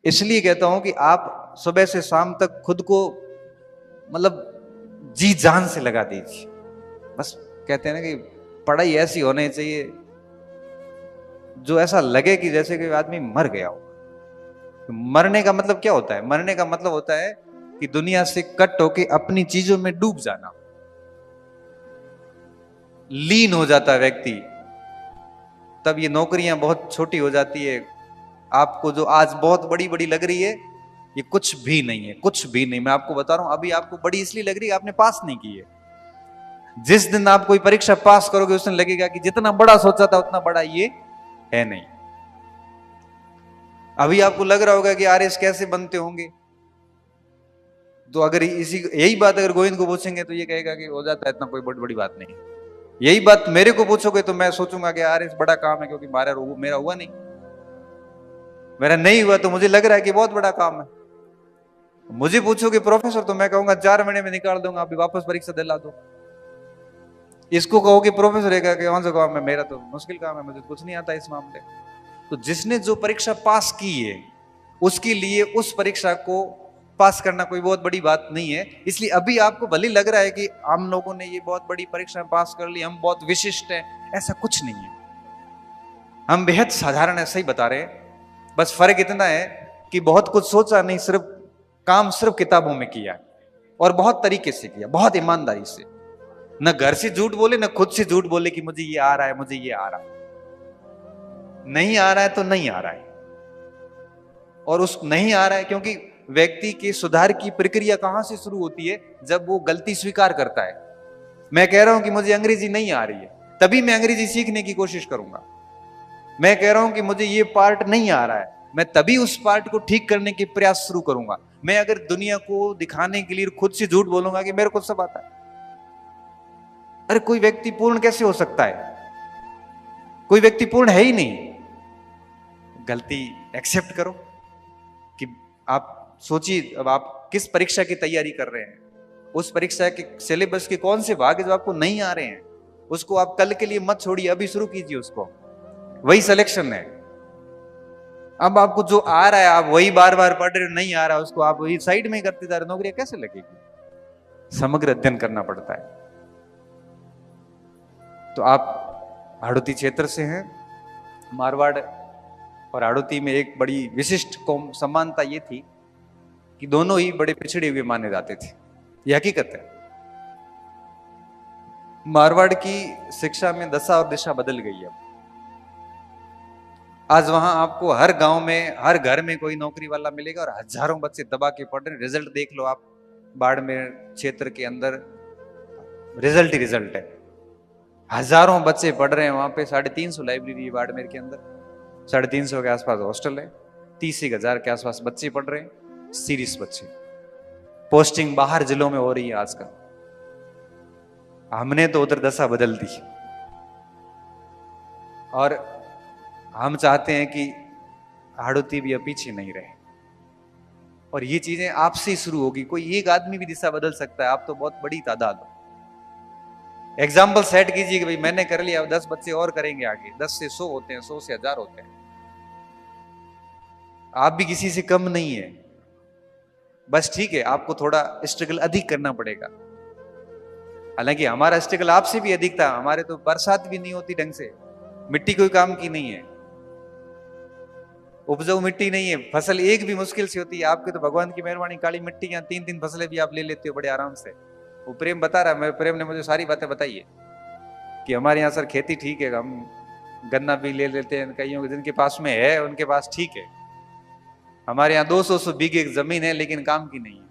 इसलिए कहता हूं कि आप सुबह से शाम तक खुद को मतलब जी जान से लगा दीजिए। बस कहते हैं ना कि पढ़ाई ऐसी होनी चाहिए जो ऐसा लगे कि जैसे कि आदमी मर गया हो। मरने का मतलब क्या होता है? मरने का मतलब होता है कि दुनिया से कट होके अपनी चीजों में डूब जाना, लीन हो जाता है व्यक्ति। तब ये नौकरियां बहुत छोटी हो जाती है। आपको जो आज बहुत बड़ी बड़ी लग रही है, ये कुछ भी नहीं है, कुछ भी नहीं। मैं आपको बता रहा हूं, अभी आपको बड़ी इसलिए लग रही है आपने पास नहीं की है। जिस दिन आप कोई परीक्षा पास करोगे उस दिन लगेगा कि जितना बड़ा सोचा था उतना बड़ा ये है नहीं। अभी आपको लग रहा होगा कि आरएस कैसे बनते होंगे, तो अगर इसी यही बात अगर गोविंद को पूछेंगे तो ये कहेगा कि हो जाता है, इतना कोई बड़ी बड़ी बात नहीं। यही बात मेरे को पूछोगे तो मैं सोचूंगा कि आरएस बड़ा काम है, क्योंकि मेरा हुआ नहीं। मेरा नहीं हुआ तो मुझे लग रहा है कि बहुत बड़ा काम है। मुझे पूछोगे प्रोफेसर तो मैं कहूंगा 4 महीने में निकाल दूंगा, अभी वापस परीक्षा दिला दो। इसको कहोगे प्रोफेसर है कि कौन सा काम है, मेरा तो मुश्किल काम है, मुझे कुछ नहीं आता इस मामले। तो जिसने जो परीक्षा पास की है उसके लिए उस परीक्षा को पास करना कोई बहुत बड़ी बात नहीं है। इसलिए अभी आपको भले लग रहा है कि हम लोगों ने ये बहुत बड़ी परीक्षा पास कर ली, हम बहुत विशिष्ट हैं, ऐसा कुछ नहीं है। हम बेहद साधारण है, सही बता रहे हैं। बस फर्क इतना है कि बहुत कुछ सोचा नहीं, सिर्फ काम सिर्फ किताबों में किया और बहुत तरीके से किया, बहुत ईमानदारी से। न घर से झूठ बोले न खुद से झूठ बोले कि मुझे ये आ रहा है, मुझे ये आ रहा है। नहीं आ रहा है तो नहीं आ रहा है, और उस नहीं आ रहा है क्योंकि व्यक्ति के सुधार की प्रक्रिया कहां से शुरू होती है? जब वो गलती स्वीकार करता है। मैं कह रहा हूं कि मुझे अंग्रेजी नहीं आ रही है, तभी मैं अंग्रेजी सीखने की कोशिश करूंगा। मैं कह रहा हूं कि मुझे ये पार्ट नहीं आ रहा है, मैं तभी उस पार्ट को ठीक करने के प्रयास शुरू करूंगा। मैं अगर दुनिया को दिखाने के लिए खुद से झूठ बोलूंगा कि मेरे को सब आता है, अरे कोई व्यक्ति पूर्ण कैसे हो सकता है? कोई व्यक्ति पूर्ण है ही नहीं। गलती एक्सेप्ट करो कि आप सोचिए, अब आप किस परीक्षा की तैयारी कर रहे हैं, उस परीक्षा के सिलेबस के कौन से भाग जो आपको नहीं आ रहे हैं, उसको आप कल के लिए मत छोड़िए, अभी शुरू कीजिए उसको। वही सिलेक्शन है। अब आपको जो आ रहा है आप वही बार बार पढ़ रहे हो, नहीं आ रहा उसको आप वही साइड में करते जा रहे, नौकरी कैसे लगेगी? समग्र अध्ययन करना पड़ता है। तो आप हाड़ौती क्षेत्र से हैं, मारवाड़ और हाड़ौती में एक बड़ी विशिष्ट समानता ये थी कि दोनों ही बड़े पिछड़े हुए माने जाते थे। यह हकीकत है। मारवाड़ की शिक्षा में दशा और दिशा बदल गई है। आज वहां आपको हर गांव में हर घर में कोई नौकरी वाला मिलेगा, और हजारों बच्चे दबा के पढ़ रहे हैं। रिजल्ट देख लो आप, बाड़मेर क्षेत्र के अंदर रिजल्ट ही रिजल्ट है। हजारों बच्चे पढ़ रहे हैं वहां पे। 350 लाइब्रेरी है बाड़मेर के अंदर, 350 के आसपास हॉस्टल है, 30,000 के आसपास बच्चे पढ़ रहे हैं, सीरियस बच्चे। पोस्टिंग बाहर जिलों में हो रही है आजकल। हमने तो उधर दशा बदल दी, और हम चाहते हैं कि हाड़ौती भी अब पीछे नहीं रहे। और ये चीजें आपसे ही शुरू होगी। कोई एक आदमी भी दिशा बदल सकता है, आप तो बहुत बड़ी तादाद हो। एग्जाम्पल सेट कीजिए कि भाई मैंने कर लिया, 10 बच्चे और करेंगे आगे, 10 से 100 होते हैं, 100 से 1000 होते हैं। आप भी किसी से कम नहीं है। बस ठीक है, आपको थोड़ा स्ट्रगल अधिक करना पड़ेगा। हालांकि हमारा स्ट्रगल आपसे भी अधिक था। हमारे तो बरसात भी नहीं होती ढंग से, मिट्टी कोई काम की नहीं है, उपजाऊ मिट्टी नहीं है, फसल एक भी मुश्किल से होती है। आपके तो भगवान की मेहरबानी, काली मिट्टी, यहाँ 3-3 फसलें भी आप ले लेते हो बड़े आराम से। वो प्रेम बता रहा है, प्रेम ने मुझे सारी बातें बताई है कि हमारे यहाँ सर खेती ठीक है, हम गन्ना भी ले लेते हैं, कईयों जिनके पास में है उनके पास ठीक है। हमारे यहाँ 200 बीघे जमीन है लेकिन काम की नहीं है।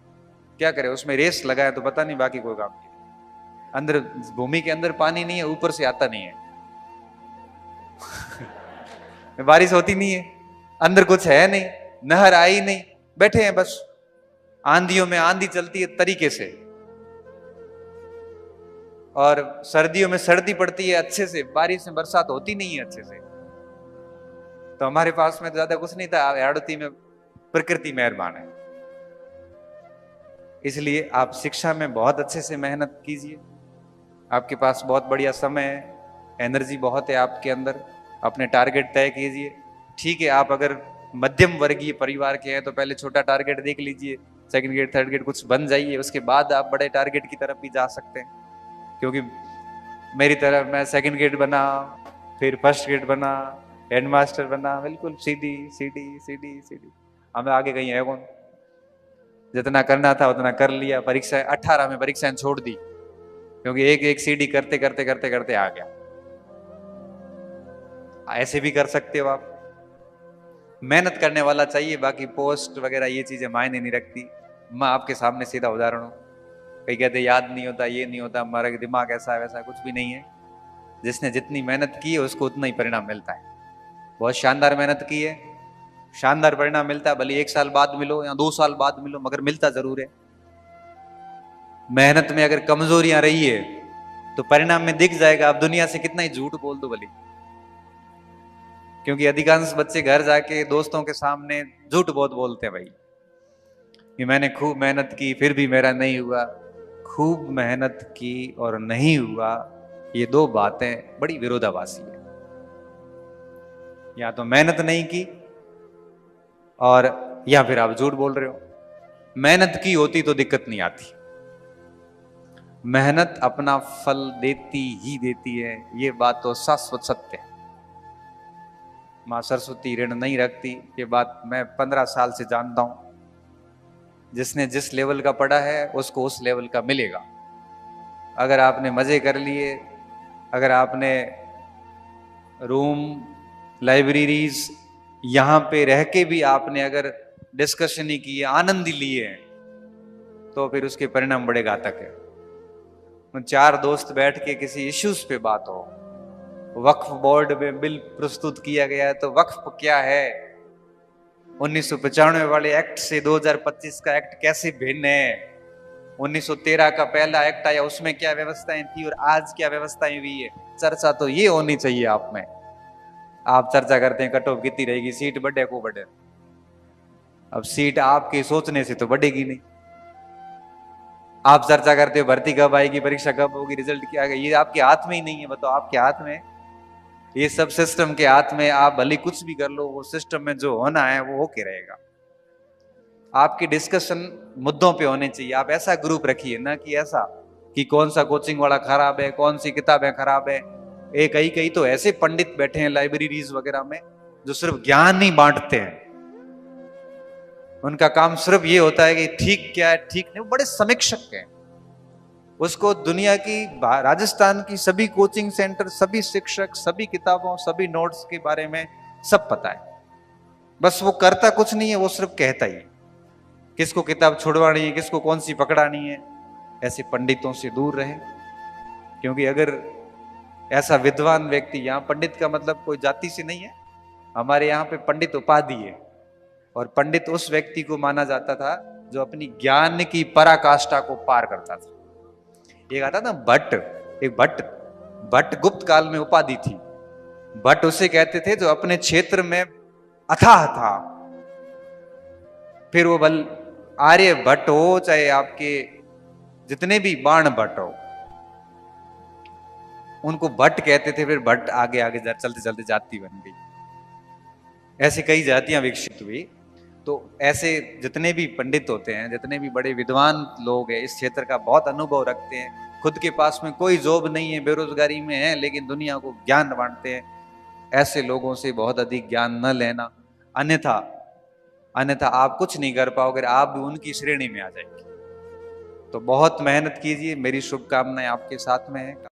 क्या करे, उसमें रेस लगाए तो पता नहीं, बाकी कोई काम की नहीं। अंदर भूमि के अंदर पानी नहीं है, ऊपर से आता नहीं है। बारिश होती नहीं है, अंदर कुछ है नहीं, नहर आई नहीं, बैठे हैं बस। आंधियों में आंधी चलती है तरीके से, और सर्दियों में सर्दी पड़ती है अच्छे से, बारिश में बरसात होती नहीं है अच्छे से। तो हमारे पास में ज्यादा कुछ नहीं था। हाड़ौती में प्रकृति मेहरबान है। इसलिए आप शिक्षा में बहुत अच्छे से मेहनत कीजिए। आपके पास बहुत बढ़िया समय है, एनर्जी बहुत है आपके अंदर। अपने टारगेट तय कीजिए। ठीक है, आप अगर मध्यम वर्गीय परिवार के हैं तो पहले छोटा टारगेट देख लीजिए, सेकंड ग्रेड थर्ड ग्रेड कुछ बन जाइए, उसके बाद आप बड़े टारगेट की तरफ भी जा सकते हैं। क्योंकि मेरी तरफ मैं सेकंड ग्रेड बना, फिर फर्स्ट ग्रेड बना, हेडमास्टर बना, बिल्कुल सीधी सीधी सीधी सीधी, हमें आगे कहीं है कौन। जितना करना था उतना कर लिया, परीक्षा 18 में परीक्षाएं छोड़ दी, क्योंकि एक एक सीडी करते करते करते करते आ गया। ऐसे भी कर सकते हो आप, मेहनत करने वाला चाहिए, बाकी पोस्ट वगैरह ये चीजें मायने नहीं रखती। मैं आपके सामने सीधा उदाहरण हूं, कई कहते याद नहीं होता, ये नहीं होता, हमारा दिमाग ऐसा है वैसा, कुछ भी नहीं है। जिसने जितनी मेहनत की है उसको उतना ही परिणाम मिलता है। बहुत शानदार मेहनत की है, शानदार परिणाम मिलता है, भले 1 साल बाद मिलो या 2 साल बाद मिलो, मगर मिलता जरूर है। मेहनत में अगर कमजोरियां रही है तो परिणाम में दिख जाएगा, आप दुनिया से कितना ही झूठ बोल दो भले। क्योंकि अधिकांश बच्चे घर जाके दोस्तों के सामने झूठ बहुत बोलते हैं भाई, कि मैंने खूब मेहनत की फिर भी मेरा नहीं हुआ। खूब मेहनत की और नहीं हुआ, ये दो बातें बड़ी विरोधाभासी है। या तो मेहनत नहीं की और या फिर आप झूठ बोल रहे हो। मेहनत की होती तो दिक्कत नहीं आती, मेहनत अपना फल देती ही देती है, ये बात तो शाश्वत सत्य है। मां सरस्वती ऋण नहीं रखती, ये बात मैं 15 साल से जानता हूं। जिसने जिस लेवल का पढ़ा है उसको उस लेवल का मिलेगा। अगर आपने मजे कर लिए, अगर आपने रूम लाइब्रेरीज यहां पे रह के भी आपने अगर डिस्कशन ही की, आनंद ही लिए, तो फिर उसके परिणाम बड़े घातक है। 4 दोस्त बैठ के किसी इश्यूज पे बात हो, वक्फ बोर्ड में बिल प्रस्तुत किया गया है, तो वक्फ क्या है, 1995 वाले एक्ट से 2025 का एक्ट कैसे भिन्न है, 1913 का पहला एक्ट आया उसमें क्या व्यवस्थाएं थी और आज क्या व्यवस्थाएं हुई है, चर्चा तो ये होनी चाहिए आप में। आप चर्चा करते हैं कट ऑफ कितनी रहेगी, सीट बढ़े को बढ़े। अब सीट आपके सोचने से तो बढ़ेगी नहीं। आप चर्चा करते हो भर्ती कब आएगी, परीक्षा कब होगी, रिजल्ट क्या आएगा, ये आपके हाथ में ही नहीं है। बताओ आपके हाथ में, ये सब सिस्टम के हाथ में। आप भले कुछ भी कर लो, वो सिस्टम में जो होना है वो होके रहेगा। आपकी डिस्कशन मुद्दों पे होने चाहिए। आप ऐसा ग्रुप रखिए ना कि ऐसा कि कौन सा कोचिंग वाला खराब है, कौन सी किताबें खराब है। एक कई कई तो ऐसे पंडित बैठे हैं लाइब्रेरीज वगैरह में जो सिर्फ ज्ञान नहीं बांटते हैं, उनका काम सिर्फ ये होता है कि ठीक क्या है ठीक नहीं। वो बड़े समीक्षक हैं, उसको दुनिया की, राजस्थान की सभी कोचिंग सेंटर, सभी शिक्षक, सभी किताबों, सभी नोट्स के बारे में सब पता है। बस वो करता कुछ नहीं है, वो सिर्फ कहता ही है किसको किताब छुड़वानी है, किसको कौन सी पकड़ानी है। ऐसे पंडितों से दूर रहे, क्योंकि अगर ऐसा विद्वान व्यक्ति, यहाँ पंडित का मतलब कोई जाति से नहीं है, हमारे यहाँ पे पंडित उपाधि है। और पंडित उस व्यक्ति को माना जाता था जो अपनी ज्ञान की पराकाष्ठा को पार करता था। एक आता था भट्ट, एक भट्ट गुप्त काल में उपाधि थी। भट्ट उसे कहते थे जो अपने क्षेत्र में अथाह था। फिर वो बल आर्य भट्ट हो, चाहे आपके जितने भी बाण भट्ट हो, उनको भट्ट कहते थे। फिर भट्ट आगे आगे चलते चलते जाति बन गई। ऐसे कई जातियां विकसित हुई। तो ऐसे जितने भी पंडित होते हैं, जितने भी बड़े विद्वान लोग हैं, इस क्षेत्र का बहुत अनुभव रखते हैं, खुद के पास में कोई जॉब नहीं है, बेरोजगारी में है, लेकिन दुनिया को ज्ञान बांटते हैं, ऐसे लोगों से बहुत अधिक ज्ञान न लेना। अन्यथा आप कुछ नहीं कर पाओगे, आप भी उनकी श्रेणी में आ जाएंगे। तो बहुत मेहनत कीजिए, मेरी शुभकामनाएं आपके साथ में है।